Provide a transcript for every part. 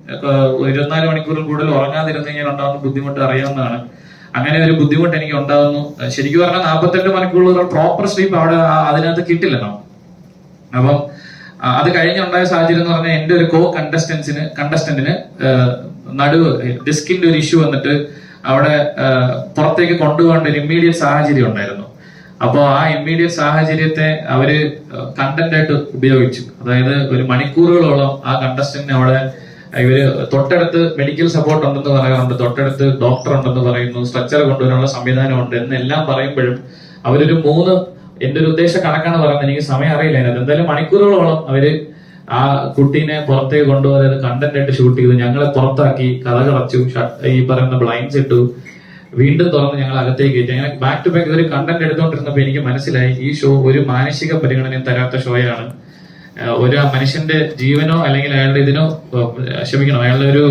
24 മണിക്കൂറിൽ കൂടുതൽ ഉറങ്ങാതിരുന്നു കഴിഞ്ഞാൽ ഉണ്ടാകുന്ന ബുദ്ധിമുട്ട് അറിയാവുന്നതാണ്. അങ്ങനെ ഒരു ബുദ്ധിമുട്ട് എനിക്ക് ഉണ്ടാകുന്നു. ശരിക്കും പറഞ്ഞാൽ 48 മണിക്കൂറുകൾ പ്രോപ്പർ സ്ലീപ്പ് അവിടെ അതിനകത്ത് കിട്ടില്ലല്ലോ. അപ്പം അത് കഴിഞ്ഞുണ്ടായ സാഹചര്യം എന്ന് പറഞ്ഞാൽ എന്റെ ഒരു കണ്ടസ്റ്റന്റിന് നടുവ് ഡിസ്കിന്റെ ഒരു ഇഷ്യൂ വന്നിട്ട് അവിടെ പുറത്തേക്ക് കൊണ്ടുപോകേണ്ട ഒരു ഇമ്മീഡിയറ്റ് സാഹചര്യം ഉണ്ടായിരുന്നു. അപ്പോൾ ആ ഇമ്മീഡിയറ്റ് സാഹചര്യത്തെ അവര് കണ്ടന്റ് ആയിട്ട് ഉപയോഗിച്ചു. അതായത് ഒരു മണിക്കൂറുകളോളം ആ കണ്ടസ്റ്റന്റിന് അവിടെ ഇവര് തൊട്ടടുത്ത് മെഡിക്കൽ സപ്പോർട്ട് ഉണ്ടെന്ന് പറയാറുണ്ട്, തൊട്ടടുത്ത് ഡോക്ടർ ഉണ്ടെന്ന് പറയുന്നു, സ്ട്രക്ചർ കൊണ്ടുവരാനുള്ള സംവിധാനമുണ്ട് എന്നെല്ലാം പറയുമ്പോഴും അവരൊരു എന്റെ ഒരു ഉദ്ദേശ കണക്കാണ് പറയുന്നത്, എനിക്ക് സമയം അറിയില്ല. എന്തായാലും മണിക്കൂറുകളോളം അവര് ആ കുട്ടീനെ പുറത്തേക്ക് കൊണ്ടുപോകാതെ കണ്ടന്റ് ആയിട്ട് ഷൂട്ട് ചെയ്തു. ഞങ്ങളെ പുറത്താക്കി, കഥ കടച്ചു, ഈ പറയുന്ന ബ്ലൈൻഡ്സ് ഇട്ടു, വീണ്ടും തുറന്ന് ഞങ്ങൾ അകത്തേക്ക് കയറ്റി. അങ്ങനെ ബാക്ക് ടു ബാക്ക് ഒരു കണ്ടന്റ് എടുത്തുകൊണ്ടിരുന്നപ്പോൾ എനിക്ക് മനസ്സിലായി ഈ ഷോ ഒരു മാനസിക പരിഗണനയും തരാത്ത ഷോയാണ്. ഒരു മനുഷ്യന്റെ ജീവനോ അല്ലെങ്കിൽ അയാളുടെ അയാളുടെ ഒരു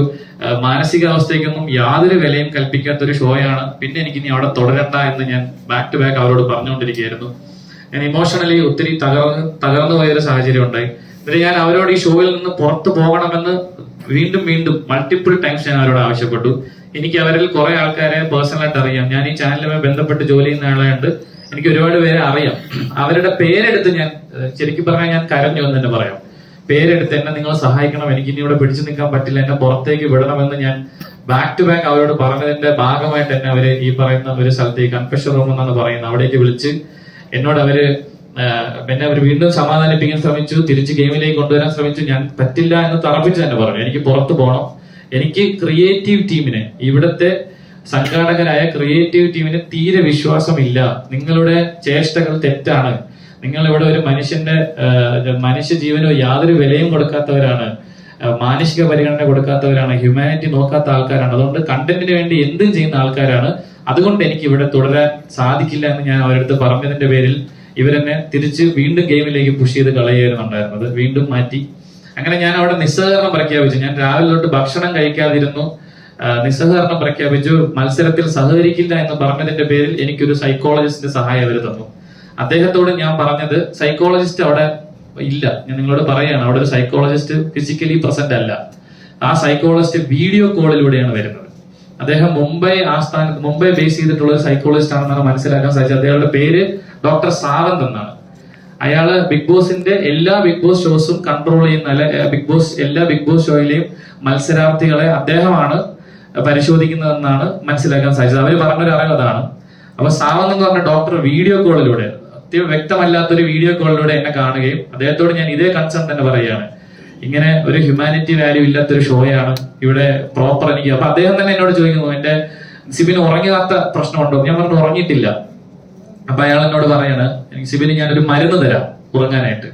മാനസികാവസ്ഥയ്ക്കൊന്നും യാതൊരു വിലയും കൽപ്പിക്കാത്ത ഒരു ഷോയാണ്. പിന്നെ എനിക്ക് ഇനി അവിടെ തുടരണ്ട എന്ന് ഞാൻ ബാക്ക് ടു ബാക്ക് അവരോട് പറഞ്ഞുകൊണ്ടിരിക്കുകയായിരുന്നു. ഞാൻ ഇമോഷണലി ഒത്തിരി തകർന്നു പോയൊരു സാഹചര്യം ഉണ്ടായി. എന്നിട്ട് ഞാൻ അവരോട് ഈ ഷോയിൽ നിന്ന് പുറത്തു പോകണമെന്ന് വീണ്ടും മൾട്ടിപ്പിൾ ടൈംസ് ഞാൻ അവരോട് ആവശ്യപ്പെട്ടു. എനിക്ക് അവരിൽ കുറെ ആൾക്കാരെ പേഴ്സണലായിട്ട് അറിയാം. ഞാൻ ഈ ചാനലുമായി ബന്ധപ്പെട്ട് ജോലി ചെയ്യുന്ന ആളായതുകൊണ്ട് എനിക്ക് ഒരുപാട് പേരെ അറിയാം. അവരുടെ പേരെടുത്ത് ഞാൻ ശരിക്കും പറഞ്ഞാൽ ഞാൻ കരഞ്ഞു എന്ന് തന്നെ പറയാം. പേരെടുത്ത് എന്നെ നിങ്ങൾ സഹായിക്കണം, എനിക്ക് ഇനി ഇവിടെ പിടിച്ചു നിൽക്കാൻ പറ്റില്ല, എന്നെ പുറത്തേക്ക് വിടണമെന്ന് ഞാൻ ബാക്ക് ടു ബാക്ക് അവരോട് പറഞ്ഞതിന്റെ ഭാഗമായിട്ട് എന്നെ അവര് ഈ പറയുന്ന ഒരു സ്ഥലത്ത് ഈ കൺഫെഷൻ റൂം എന്നാണ് പറയുന്നത്, അവിടേക്ക് വിളിച്ച് എന്നോട് എന്നെ അവർ വീണ്ടും സമാധാനിപ്പിക്കാൻ ശ്രമിച്ചു, തിരിച്ച് ഗെയിമിലേക്ക് കൊണ്ടുവരാൻ ശ്രമിച്ചു. ഞാൻ പറ്റില്ല എന്ന് തറപ്പിച്ച് തന്നെ പറഞ്ഞു, എനിക്ക് പുറത്തു പോകണം. എനിക്ക് ക്രിയേറ്റീവ് ടീമിനെ, ഇവിടുത്തെ സംഘാടകരായ ക്രിയേറ്റീവ് ടീമിന് തീരെ വിശ്വാസമില്ല. നിങ്ങളുടെ ചേഷ്ടകൾ തെറ്റാണ്. നിങ്ങൾ ഇവിടെ ഒരു മനുഷ്യ ജീവനോ യാതൊരു വിലയും കൊടുക്കാത്തവരാണ്, മാനുഷിക പരിഗണന കൊടുക്കാത്തവരാണ്, ഹ്യൂമാനിറ്റി നോക്കാത്ത ആൾക്കാരാണ്. അതുകൊണ്ട് കണ്ടന്റിന് വേണ്ടി എന്തും ചെയ്യുന്ന ആൾക്കാരാണ്. അതുകൊണ്ട് എനിക്ക് ഇവിടെ തുടരാൻ സാധിക്കില്ല എന്ന് ഞാൻ അവരടുത്ത് പറഞ്ഞതിന്റെ പേരിൽ ഇവരെന്നെ തിരിച്ച് വീണ്ടും ഗെയിമിലേക്ക് പുഷ് ചെയ്ത് കളയായിരുന്നുണ്ടായിരുന്നത്. വീണ്ടും മാറ്റി. അങ്ങനെ ഞാൻ അവിടെ നിസ്സഹകരണം പ്രഖ്യാപിച്ചു. ഞാൻ രാവിലെ തൊട്ട് ഭക്ഷണം കഴിക്കാതിരുന്നു, നിസ്സഹകരണം പ്രഖ്യാപിച്ചു. മത്സരത്തിൽ സഹകരിക്കില്ല എന്ന് പറഞ്ഞതിന്റെ പേരിൽ എനിക്കൊരു സൈക്കോളജിസ്റ്റിന്റെ സഹായം അവർ തന്നു. അദ്ദേഹത്തോട് ഞാൻ പറഞ്ഞത്, സൈക്കോളജിസ്റ്റ് അവിടെ ഇല്ല, ഞാൻ നിങ്ങളോട് പറയാണ്, അവിടെ ഒരു സൈക്കോളജിസ്റ്റ് ഫിസിക്കലി പ്രസന്റ് അല്ല. ആ സൈക്കോളജിസ്റ്റ് വീഡിയോ കോളിലൂടെയാണ് വരുന്നത്. അദ്ദേഹം മുംബൈ ബേസ് ചെയ്തിട്ടുള്ള ഒരു സൈക്കോളജിസ്റ്റ് ആണെന്നാണ് മനസ്സിലാക്കാൻ സാധിച്ചത്. അദ്ദേഹത്തിന്റെ പേര് ഡോക്ടർ സാവന്ത് എന്നാണ്. അയാള് ബിഗ് ബോസിന്റെ എല്ലാ ബിഗ് ബോസ് ഷോസും കൺട്രോൾ ചെയ്യുന്ന എല്ലാ ബിഗ് ബോസ് ഷോയിലെയും മത്സരാർത്ഥികളെ അദ്ദേഹമാണ് പരിശോധിക്കുന്നതെന്നാണ് മനസ്സിലാക്കാൻ സാധിച്ചത്. അവര് പറഞ്ഞൊരു അറിവ് അതാണ്. അപ്പൊ സാവന്ത് എന്ന് പറഞ്ഞ ഡോക്ടർ വീഡിയോ കോളിലൂടെ, വ്യക്തമല്ലാത്തൊരു വീഡിയോ കോളിലൂടെ എന്നെ കാണുകയും അദ്ദേഹത്തോട് ഞാൻ ഇതേ കൺസേൺ തന്നെ പറയുകയാണ്, ഇങ്ങനെ ഒരു ഹ്യൂമാനിറ്റി വാല്യൂ ഇല്ലാത്തൊരു ഷോയാണ് ഇവിടെ പ്രോപ്പർ എനിക്ക്. അപ്പൊ അദ്ദേഹം തന്നെ എന്നോട് ചോദിക്കുന്നു, എന്റെ സിബിന് ഉറങ്ങാത്ത പ്രശ്നമുണ്ടോ? ഞാൻ പറഞ്ഞു ഉറങ്ങിയിട്ടില്ല. അപ്പൊ അയാൾ എന്നോട് പറയാണ്, എനിക്ക് സിബിന് ഞാനൊരു മരുന്ന് തരാം ഉറങ്ങാനായിട്ട്,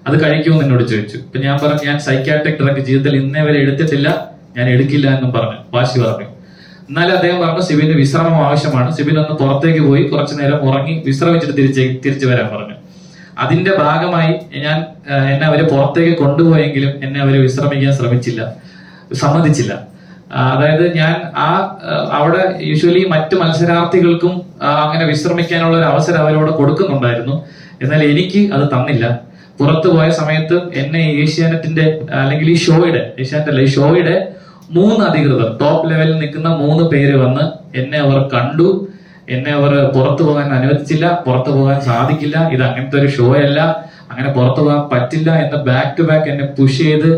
അത് കഴിക്കുമെന്ന് എന്നോട് ചോദിച്ചു. അപ്പൊ ഞാൻ പറഞ്ഞു, ഞാൻ സൈക്യാട്രിക് ഡ്രഗ് ജീവിതത്തിൽ ഇന്നേ വരെ എടുത്തിട്ടില്ല, ഞാൻ എടുക്കില്ല എന്നും വാശി പറഞ്ഞു. എന്നാലും അദ്ദേഹം പറഞ്ഞു, സിബിന് വിശ്രമം ആവശ്യമാണ്, സിബിൻ ഒന്ന് പുറത്തേക്ക് പോയി കുറച്ചു നേരം ഉറങ്ങി വിശ്രമിച്ചിട്ട് തിരിച്ചു വരാൻ പറഞ്ഞു. അതിന്റെ ഭാഗമായി എന്നെ അവര് പുറത്തേക്ക് കൊണ്ടുപോയെങ്കിലും എന്നെ അവര് വിശ്രമിക്കാൻ സമ്മതിച്ചില്ല. അതായത് ഞാൻ അവിടെ യൂഷ്വലി മറ്റു മത്സരാർത്ഥികൾക്കും അങ്ങനെ വിശ്രമിക്കാനുള്ള ഒരു അവസരം അവരോട് കൊടുക്കുന്നുണ്ടായിരുന്നു. എന്നാൽ എനിക്ക് അത് തന്നില്ല. പുറത്തു പോയ സമയത്ത് എന്നെ ഏഷ്യാനെറ്റിന്റെ അല്ലെങ്കിൽ ഈ ഷോയുടെ 3 അധികൃതർ, ടോപ്പ് ലെവലിൽ നിൽക്കുന്ന 3 പേര് വന്ന് എന്നെ അവർ കണ്ടു. എന്നെ അവർ പുറത്തു പോകാൻ അനുവദിച്ചില്ല, പുറത്തു പോകാൻ സാധിക്കില്ല, ഇത് അങ്ങനത്തെ ഒരു ഷോ അല്ല, അങ്ങനെ പുറത്തു പോകാൻ പറ്റില്ല എന്ന് ബാക്ക് ടു ബാക്ക് എന്നെ പുഷ് ചെയ്ത്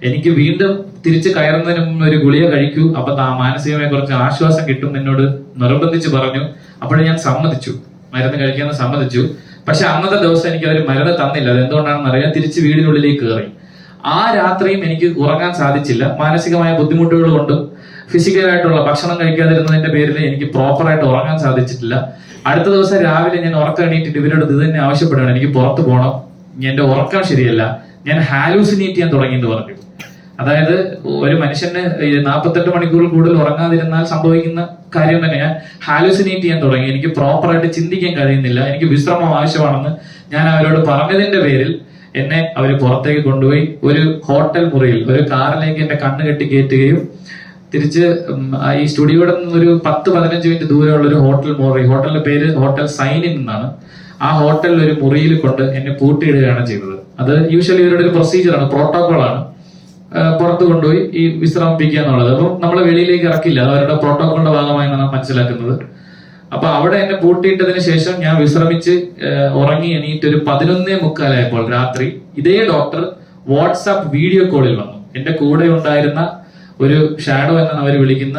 എനിക്ക് വീണ്ടും തിരിച്ച് കയറുന്നതിന് മുമ്പ് ഒരു ഗുളിക കഴിക്കൂ, അപ്പൊ മാനസികമായി കുറച്ച് ആശ്വാസം കിട്ടും എന്നോട് നിർബന്ധിച്ച് പറഞ്ഞു. അപ്പോഴും ഞാൻ സമ്മതിച്ചു, മരുന്ന് കഴിക്കാമെന്ന് സമ്മതിച്ചു. പക്ഷെ അന്നത്തെ ദിവസം എനിക്ക് അവർ മരുന്ന് തന്നില്ല. അത് എന്തുകൊണ്ടാണെന്ന് അറിയാം, തിരിച്ച് വീടിനുള്ളിലേക്ക് കയറി. ആ രാത്രിയും എനിക്ക് ഉറങ്ങാൻ സാധിച്ചില്ല. മാനസികമായ ബുദ്ധിമുട്ടുകൾ കൊണ്ടും ഫിസിക്കലായിട്ടുള്ള ഭക്ഷണം കഴിക്കാതിരുന്നതിന്റെ പേരിൽ എനിക്ക് പ്രോപ്പറായിട്ട് ഉറങ്ങാൻ സാധിച്ചിട്ടില്ല. അടുത്ത ദിവസം രാവിലെ ഞാൻ ഉറക്കം എണീറ്റിട്ട് ഇവരോട് ഇത് തന്നെ ആവശ്യപ്പെടുകയാണ്, എനിക്ക് പുറത്തു പോകണം, എന്റെ ഉറക്കം ശരിയല്ല, ഞാൻ ഹാലൂസിനേറ്റ് ചെയ്യാൻ തുടങ്ങി എന്ന് പറഞ്ഞു. അതായത് ഒരു മനുഷ്യന് 48 മണിക്കൂറിൽ കൂടുതൽ ഉറങ്ങാതിരുന്നാൽ സംഭവിക്കുന്ന കാര്യം തന്നെ, ഞാൻ ഹാലൂസിനേറ്റ് ചെയ്യാൻ തുടങ്ങി, എനിക്ക് പ്രോപ്പറായിട്ട് ചിന്തിക്കാൻ കഴിയുന്നില്ല, എനിക്ക് വിശ്രമം ആവശ്യമാണെന്ന് ഞാൻ അവരോട് പറഞ്ഞതിന്റെ പേരിൽ എന്നെ അവര് പുറത്തേക്ക് കൊണ്ടുപോയി ഒരു ഹോട്ടൽ മുറിയിൽ, ഒരു കാറിലേക്ക് എന്നെ കണ്ണ് കെട്ടി കയറ്റുകയും തിരിച്ച് ഈ സ്റ്റുഡിയോയുടെ ഒരു 10-15 മിനിറ്റ് ദൂരമുള്ള ഒരു ഹോട്ടലിന്റെ പേര് ഹോട്ടൽ സൈനിൻ എന്നാണ്. ആ ഹോട്ടലിൽ ഒരു മുറിയിൽ കൊണ്ട് എന്നെ പൂട്ടിയിടുകയാണ് ചെയ്തത്. അത് യൂഷ്വലി ഇവരുടെ ഒരു പ്രൊസീജിയറാണ്, പ്രോട്ടോകോളാണ്. പുറത്ത് കൊണ്ടുപോയി ഈ വിശ്രമിപ്പിക്കുക എന്നുള്ളത്. അപ്പം നമ്മളെ വെളിയിലേക്ക് ഇറക്കില്ല, അത് അവരുടെ പ്രോട്ടോകോളിന്റെ ഭാഗമായി നാം മനസ്സിലാക്കുന്നത്. അപ്പൊ അവിടെ എന്നെ പൂട്ടിയിട്ടതിന് ശേഷം ഞാൻ വിശ്രമിച്ച് ഉറങ്ങി എണീറ്റ് ഒരു 11:45 രാത്രി ഇതേ ഡോക്ടർ വാട്സാപ്പ് വീഡിയോ കോളിൽ വന്നു. എന്റെ കൂടെ ഉണ്ടായിരുന്ന ഒരു ഷാഡോ എന്നാണ് അവർ വിളിക്കുന്ന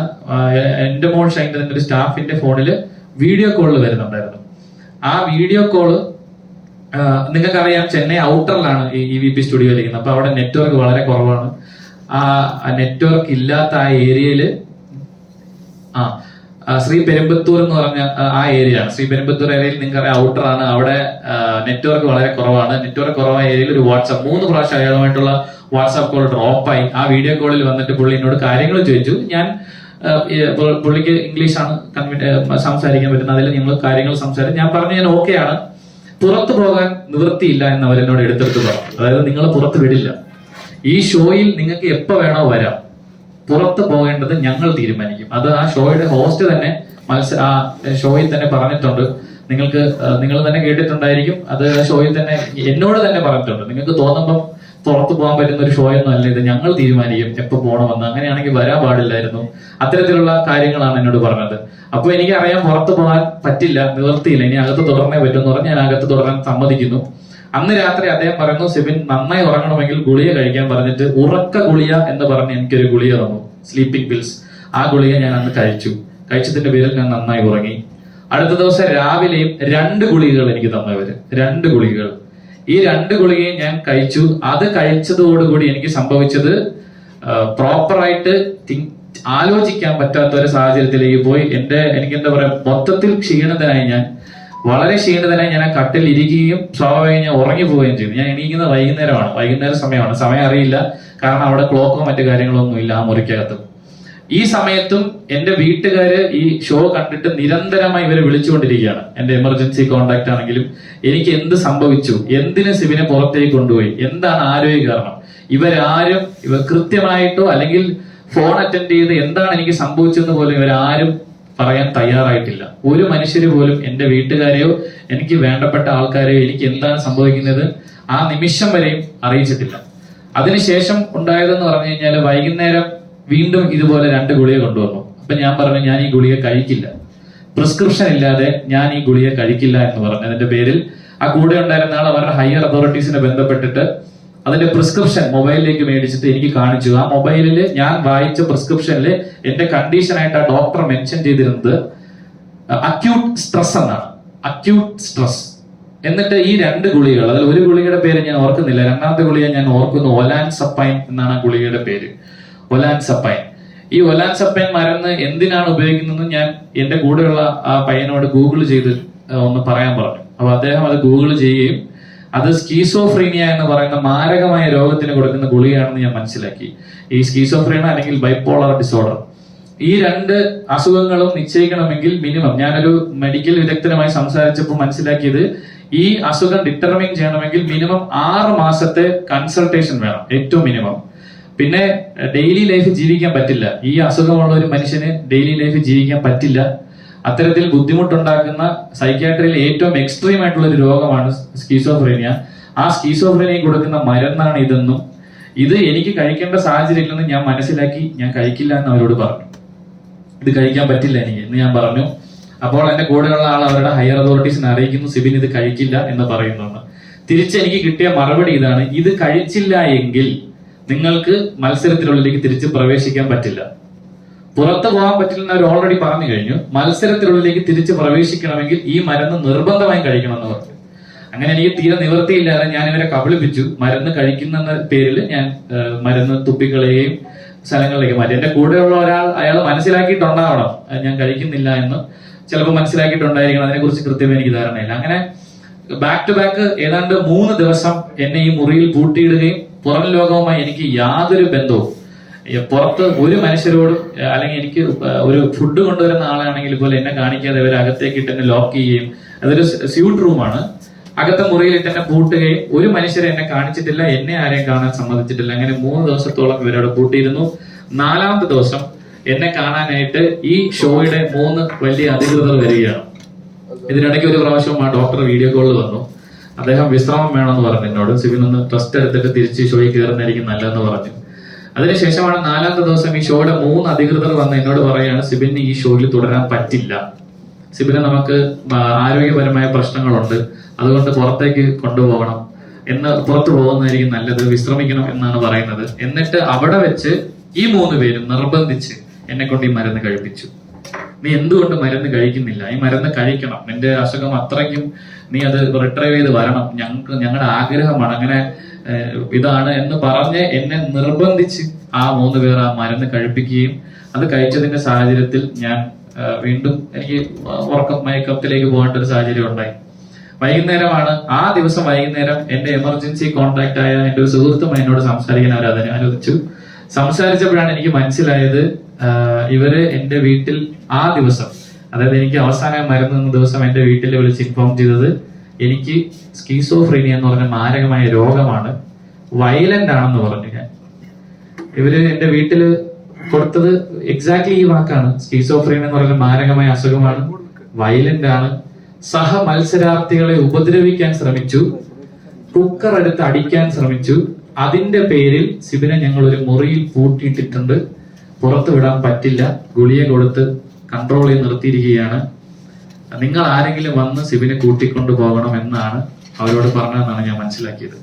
എന്റെ മോൾ ഷൈൻ്റെ ഒരു സ്റ്റാഫിന്റെ ഫോണിൽ വീഡിയോ കോളിൽ വരുന്നുണ്ടായിരുന്നു. ആ വീഡിയോ കോള് നിങ്ങൾക്കറിയാം, ചെന്നൈ ഔട്ടറിലാണ് ഈ EVP സ്റ്റുഡിയോ ഇരിക്കുന്നത്. അപ്പൊ അവിടെ നെറ്റ്വർക്ക് വളരെ കുറവാണ്. ആ നെറ്റ്വർക്ക് ഇല്ലാത്ത ആ ഏരിയയില് ശ്രീ പെരുമ്പത്തൂർ എന്ന് പറഞ്ഞ ആ ഏരിയ, ശ്രീ പെരുമ്പത്തൂർ ഏരിയയിൽ നിങ്ങൾക്കറിയാം ഔട്ടറാണ്, അവിടെ നെറ്റ്വർക്ക് വളരെ കുറവാണ്. നെറ്റ്വർക്ക് കുറവായ ഏരിയയിൽ ഒരു വാട്സാപ്പ് 3 പ്രാവശ്യം അയാളുമായിട്ടുള്ള വാട്സാപ്പ് കോൾ ഡ്രോപ്പായി. ആ വീഡിയോ കോളിൽ വന്നിട്ട് പുള്ളി എന്നോട് കാര്യങ്ങൾ ചോദിച്ചു. ഞാൻ പുള്ളിക്ക് ഇംഗ്ലീഷാണ് സംസാരിക്കാൻ പറ്റുന്നത്, അതിൽ നിങ്ങൾ കാര്യങ്ങൾ സംസാരിച്ചു. ഞാൻ പറഞ്ഞു ഞാൻ ഓക്കെയാണ്, പുറത്തു പോകാൻ നിവൃത്തിയില്ല എന്ന് അവരെന്നോട് എടുത്തെടുത്ത് പറഞ്ഞു. അതായത് നിങ്ങളെ പുറത്ത് വിടില്ല, ഈ ഷോയിൽ നിങ്ങൾക്ക് എപ്പോ വേണോ വരാം, പുറത്ത് പോകേണ്ടത് ഞങ്ങൾ തീരുമാനിക്കും. അത് ആ ഷോയുടെ ഹോസ്റ്റ് തന്നെ ആ ഷോയിൽ തന്നെ പറഞ്ഞിട്ടുണ്ട്. നിങ്ങൾ തന്നെ കേട്ടിട്ടുണ്ടായിരിക്കും. അത് ഷോയിൽ തന്നെ എന്നോട് തന്നെ പറഞ്ഞിട്ടുണ്ട്, നിങ്ങൾക്ക് തോന്നുമ്പം പുറത്തു പോകാൻ പറ്റുന്ന ഒരു ഷോ ഒന്നും അല്ല ഇത്, ഞങ്ങൾ തീരുമാനിക്കും എപ്പോ പോകണമെന്ന്. അങ്ങനെയാണെങ്കിൽ വരാൻ പാടില്ലായിരുന്നു. അത്തരത്തിലുള്ള കാര്യങ്ങളാണ് എന്നോട് പറഞ്ഞത്. അപ്പൊ എനിക്കറിയാം പുറത്തു പോകാൻ പറ്റില്ല, നിവർത്തിയില്ല, ഇനി അകത്ത് തുടർന്നേ പറ്റുമെന്ന് പറഞ്ഞ് ഞാൻ അകത്ത് തുടരാൻ സമ്മതിക്കുന്നു. അന്ന് രാത്രി അദ്ദേഹം പറയുന്നു, സിബിൻ നന്നായി ഉറങ്ങണമെങ്കിൽ ഗുളിക കഴിക്കാൻ പറഞ്ഞിട്ട് ഉറക്ക ഗുളിക എന്ന് പറഞ്ഞ് എനിക്കൊരു ഗുളിക തന്നു, സ്ലീപ്പിംഗ് പിൽസ്. ആ ഗുളിക ഞാൻ അന്ന് കഴിച്ചതിന്റെ പേരിൽ ഞാൻ നന്നായി ഉറങ്ങി. അടുത്ത ദിവസം രാവിലെയും 2 ഗുളികകൾ എനിക്ക് തന്നവര്, 2 ഗുളികകൾ. ഈ 2 ഗുളികയും ഞാൻ കഴിച്ചു. അത് കഴിച്ചതോടുകൂടി എനിക്ക് സംഭവിച്ചത് പ്രോപ്പറായിട്ട് ആലോചിക്കാൻ പറ്റാത്ത ഒരു സാഹചര്യത്തിലേക്ക് പോയി. എനിക്ക് എന്താ പറയാ, മൊത്തത്തിൽ വളരെ ക്ഷീണിതനായി ഞാൻ ആ കട്ടിൽ ഇരിക്കുകയും സ്വാഭാവികം ഞാൻ ഉറങ്ങി പോവുകയും ചെയ്തു. ഞാൻ എണീക്കുന്നത് വൈകുന്നേര സമയമാണ്. സമയം അറിയില്ല, കാരണം അവിടെ ക്ലോക്കോ മറ്റു കാര്യങ്ങളൊന്നും ഇല്ല ആ മുറിക്കകത്ത്. ഈ സമയത്തും എന്റെ വീട്ടുകാര് ഈ ഷോ കണ്ടിട്ട് നിരന്തരമായി ഇവരെ വിളിച്ചുകൊണ്ടിരിക്കുകയാണ്. എന്റെ എമർജൻസി കോണ്ടാക്ട് ആണെങ്കിലും എനിക്ക് എന്ത് സംഭവിച്ചു, എന്തിന് സിബിനെ പുറത്തേക്ക് കൊണ്ടുപോയി, എന്താണ് ആരോഗ്യ കാരണം, ഇവർ കൃത്യമായിട്ടോ അല്ലെങ്കിൽ ഫോൺ അറ്റൻഡ് ചെയ്ത് എന്താണ് എനിക്ക് സംഭവിച്ചെന്ന് പോലും ഇവരാരും പറയാൻ തയ്യാറായിട്ടില്ല. ഒരു മനുഷ്യര് പോലും എന്റെ വീട്ടുകാരെയോ എനിക്ക് വേണ്ടപ്പെട്ട ആൾക്കാരെയോ എനിക്ക് എന്താണ് സംഭവിക്കുന്നത് ആ നിമിഷം വരെയും അറിയിച്ചിട്ടില്ല. അതിനുശേഷം ഉണ്ടായതെന്ന് പറഞ്ഞു കഴിഞ്ഞാൽ വൈകുന്നേരം വീണ്ടും ഇതുപോലെ 2 ഗുളിക കൊണ്ടുവന്നു. അപ്പൊ ഞാൻ പറഞ്ഞു ഞാൻ ഈ ഗുളിക കഴിക്കില്ല, പ്രിസ്ക്രിപ്ഷൻ ഇല്ലാതെ ഞാൻ ഈ ഗുളിക കഴിക്കില്ല എന്ന് പറഞ്ഞു. അതിന്റെ പേരിൽ ആ കൂടെ ഉണ്ടായിരുന്ന ആൾ അവരുടെ ഹയർ അതോറിറ്റീസിനെ ബന്ധപ്പെട്ടിട്ട് അതിന്റെ പ്രിസ്ക്രിപ്ഷൻ മൊബൈലിലേക്ക് മേടിച്ചിട്ട് എനിക്ക് കാണിച്ചു. ആ മൊബൈലിൽ ഞാൻ വായിച്ച പ്രിസ്ക്രിപ്ഷനിൽ എന്റെ കണ്ടീഷനായിട്ട് ആ ഡോക്ടർ മെൻഷൻ ചെയ്തിരുന്നത് അക്യൂട്ട് സ്ട്രെസ് എന്നാണ്, അക്യൂട്ട് സ്ട്രെസ്. എന്നിട്ട് ഈ 2 ഗുളികകൾ, അതിൽ ഒരു ഗുളികയുടെ പേര് ഞാൻ ഓർക്കുന്നില്ല, 2ാമത്തെ ഗുളിക ഞാൻ ഓർക്കുന്നു, ഒലാൻസപ്പൈൻ എന്നാണ് ആ ഗുളികയുടെ പേര്, ഒലാൻസപ്പൈൻ. ഈ ഒലാൻസപ്പൈൻ മരുന്ന് എന്തിനാണ് ഉപയോഗിക്കുന്നത് ഞാൻ എന്റെ കൂടെയുള്ള ആ പയ്യനോട് ഗൂഗിൾ ചെയ്ത് ഒന്ന് പറയാൻ പറഞ്ഞു. അപ്പൊ അദ്ദേഹം അത് ഗൂഗിൾ ചെയ്യുകയും അത് സ്കീസോഫ്രീനിയ എന്ന് പറയുന്ന മാരകമായ രോഗത്തിന് കൊടുക്കുന്ന ഗുളികയാണെന്ന് ഞാൻ മനസ്സിലാക്കി. ഈ സ്കീസോഫ്രീനിയ അല്ലെങ്കിൽ ബൈപ്പോളർ ഡിസോർഡർ, ഈ 2 അസുഖങ്ങളും നിശ്ചയിക്കണമെങ്കിൽ മിനിമം, ഞാനൊരു മെഡിക്കൽ വിദഗ്ധനുമായി സംസാരിച്ചപ്പോൾ മനസ്സിലാക്കിയത് ഈ അസുഖം ഡിറ്റർമിൻ ചെയ്യണമെങ്കിൽ മിനിമം 6 മാസത്തെ കൺസൾട്ടേഷൻ വേണം, ഏറ്റവും മിനിമം. പിന്നെ ഡെയിലി ലൈഫ് ജീവിക്കാൻ പറ്റില്ല, ഈ അസുഖമുള്ള ഒരു മനുഷ്യന് ഡെയിലി ലൈഫ് ജീവിക്കാൻ പറ്റില്ല. അത്തരത്തിൽ ബുദ്ധിമുട്ടുണ്ടാക്കുന്ന സൈക്യാട്രിയിൽ ഏറ്റവും എക്സ്ട്രീം ആയിട്ടുള്ള ഒരു രോഗമാണ് സ്കീസോഫ്രീനിയ. ആ സ്കീസോഫ്രീനിയ കൊടുക്കുന്ന മരുന്നാണ് ഇതെന്നും ഇത് എനിക്ക് കഴിക്കേണ്ട സാഹചര്യം ഇല്ലെന്ന് ഞാൻ മനസ്സിലാക്കി ഞാൻ കഴിക്കില്ല എന്ന് അവരോട് പറഞ്ഞു. ഇത് കഴിക്കാൻ പറ്റില്ല എനിക്ക് എന്ന് ഞാൻ പറഞ്ഞു. അപ്പോൾ എന്റെ കൂടെയുള്ള ആൾ അവരുടെ ഹയർ അതോറിറ്റീസിനെ അറിയിക്കുന്നു, സിബിൻ ഇത് കഴിക്കില്ല എന്ന് പറയുന്നു. തിരിച്ച് എനിക്ക് കിട്ടിയ മറുപടി ഇതാണ്, ഇത് കഴിച്ചില്ല എങ്കിൽ നിങ്ങൾക്ക് മത്സരത്തിനുള്ളിലേക്ക് തിരിച്ച് പ്രവേശിക്കാൻ പറ്റില്ല. പുറത്തു പോകാൻ പറ്റില്ലെന്ന് അവർ ഓൾറെഡി പറഞ്ഞു കഴിഞ്ഞു. മത്സരത്തിനുള്ളിലേക്ക് തിരിച്ച് പ്രവേശിക്കണമെങ്കിൽ ഈ മരുന്ന് നിർബന്ധമായും കഴിക്കണം എന്ന് പറഞ്ഞു. അങ്ങനെ എനിക്ക് തീരെ നിവൃത്തിയില്ലാതെ ഞാൻ ഇവരെ കബളിപ്പിച്ചു. മരുന്ന് കഴിക്കുന്ന പേരിൽ ഞാൻ മരുന്ന് തുപ്പിക്കളയുകയും സ്ഥലങ്ങളിലേക്ക് മാറ്റി. എന്റെ കൂടെയുള്ള അയാൾ മനസ്സിലാക്കിയിട്ടുണ്ടാവണം ഞാൻ കഴിക്കുന്നില്ല എന്ന്, ചിലപ്പോൾ മനസ്സിലാക്കിയിട്ടുണ്ടായിരിക്കണം, അതിനെക്കുറിച്ച് കൃത്യമായി എനിക്ക് ധാരണയില്ല. അങ്ങനെ ബാക്ക് ടു ബാക്ക് ഏതാണ്ട് 3 ദിവസം എന്നെ ഈ മുറിയിൽ പൂട്ടിയിടുകയും പുറം ലോകവുമായി എനിക്ക് യാതൊരു ബന്ധവും, പുറത്ത് ഒരു മനുഷ്യരോടും, അല്ലെങ്കിൽ എനിക്ക് ഒരു ഫുഡ് കൊണ്ടുവരുന്ന ആളാണെങ്കിൽ പോലും എന്നെ കാണിക്കാതെ അവർ അകത്തേക്ക് ഇട്ട് എന്നെ ലോക്ക് ചെയ്യുകയും, അതൊരു സ്യൂട്ട് റൂമാണ്, അകത്തെ മുറിയിൽ ഇട്ട് എന്നെ പൂട്ടുകയും ഒരു മനുഷ്യരെ എന്നെ കാണിച്ചിട്ടില്ല, എന്നെ ആരെയും കാണാൻ സമ്മതിച്ചിട്ടില്ല. അങ്ങനെ 3 ദിവസത്തോളം ഇവരവിടെ പൂട്ടിയിരുന്നു. 4ാമത്തെ ദിവസം എന്നെ കാണാനായിട്ട് ഈ ഷോയുടെ 3 വലിയ അധികൃതർ വരികയാണ്. ഇതിനിടയ്ക്ക് ഒരു പ്രാവശ്യം ആ ഡോക്ടർ വീഡിയോ കോളിൽ വന്നു. അദ്ദേഹം വിശ്രമം വേണമെന്ന് പറഞ്ഞു എന്നോട്, സിബിൻ ഒന്ന് ട്രസ്റ്റ് എടുത്തിട്ട് തിരിച്ച് ഷോയിൽ കയറുന്നതായിരിക്കും നല്ലതെന്ന് പറഞ്ഞു. അതിനുശേഷമാണ് 4ാമത്തെ ദിവസം ഈ ഷോയുടെ 3 അധികൃതർ വന്ന് എന്നോട് പറയുകയാണ്, സിബിന് ഈ ഷോയിൽ തുടരാൻ പറ്റില്ല, സിബിന് നമുക്ക് ആരോഗ്യപരമായ പ്രശ്നങ്ങളുണ്ട്, അതുകൊണ്ട് പുറത്തേക്ക് കൊണ്ടുപോകണം, പുറത്തു പോകുന്നതായിരിക്കും നല്ലത്, വിശ്രമിക്കണം എന്നാണ് പറയുന്നത്. എന്നിട്ട് അവിടെ വെച്ച് ഈ 3 പേരും നിർബന്ധിച്ച് എന്നെ കൊണ്ട് ഈ മരുന്ന് കഴിപ്പിച്ചു. നീ എന്തുകൊണ്ട് മരുന്ന് കഴിക്കുന്നില്ല, ഈ മരുന്ന് കഴിക്കണം, നിന്റെ അസുഖം അത്രയ്ക്കും, നീ അത് റിട്രൈവ് ചെയ്ത് വരണം, ഞങ്ങളുടെ ആഗ്രഹമാണ്, അങ്ങനെ ഇതാണ് എന്ന് പറഞ്ഞ് എന്നെ നിർബന്ധിച്ച് ആ 3 പേർ ആ മരുന്ന് കഴിപ്പിക്കുകയും അത് കഴിച്ചതിന്റെ സാഹചര്യത്തിൽ ഞാൻ വീണ്ടും എനിക്ക് മയക്കത്തിലേക്ക് പോകേണ്ട ഒരു സാഹചര്യം ഉണ്ടായി. വൈകുന്നേരമാണ് ആ ദിവസം വൈകുന്നേരം എന്റെ എമർജൻസി കോൺടാക്ട് ആയ എന്റെ ഒരു സുഹൃത്തുമായി എന്നോട് സംസാരിക്കാൻ അവർ അതിനെ അനുവദിച്ചു. സംസാരിച്ചപ്പോഴാണ് എനിക്ക് മനസ്സിലായത്, ഇവര് എന്റെ വീട്ടിൽ ആ ദിവസം, അതായത് എനിക്ക് അവസാനം മരുന്ന് ദിവസം എന്റെ വീട്ടിൽ വിളിച്ച് ഇൻഫോം ചെയ്തത് എനിക്ക് സ്കീസോഫ്രീനിയ എന്ന് പറഞ്ഞ മാരകമായ രോഗമാണ്, വയലന്റ് ആണെന്ന് പറഞ്ഞു. ഇവര് എന്റെ വീട്ടില് കൊടുത്തത് എക്സാക്ട്ലി ഈ വാക്കാണ്, സ്കീസോഫ്രീനിയ എന്ന് പറഞ്ഞ മാരകമായ അസുഖമാണ്, വയലന്റ് ആണ്, സഹ മത്സരാർത്ഥികളെ ഉപദ്രവിക്കാൻ ശ്രമിച്ചു, കുക്കർ എടുത്ത് അടിക്കാൻ ശ്രമിച്ചു, അതിന്റെ പേരിൽ സിബിനെ ഞങ്ങൾ ഒരു മുറിയിൽ പൂട്ടിയിട്ടിട്ടുണ്ട്, പുറത്തു വിടാൻ പറ്റില്ല, ഗുളിക കൊടുത്ത് കൺട്രോൾ ചെയ്ത് നിർത്തിയിരിക്കുകയാണ്, നിങ്ങൾ ആരെങ്കിലും വന്ന് സിബിനെ കൂട്ടിക്കൊണ്ടു പോകണം എന്നാണ് അവരോട് പറഞ്ഞതെന്നാണ് ഞാൻ മനസ്സിലാക്കിയത്.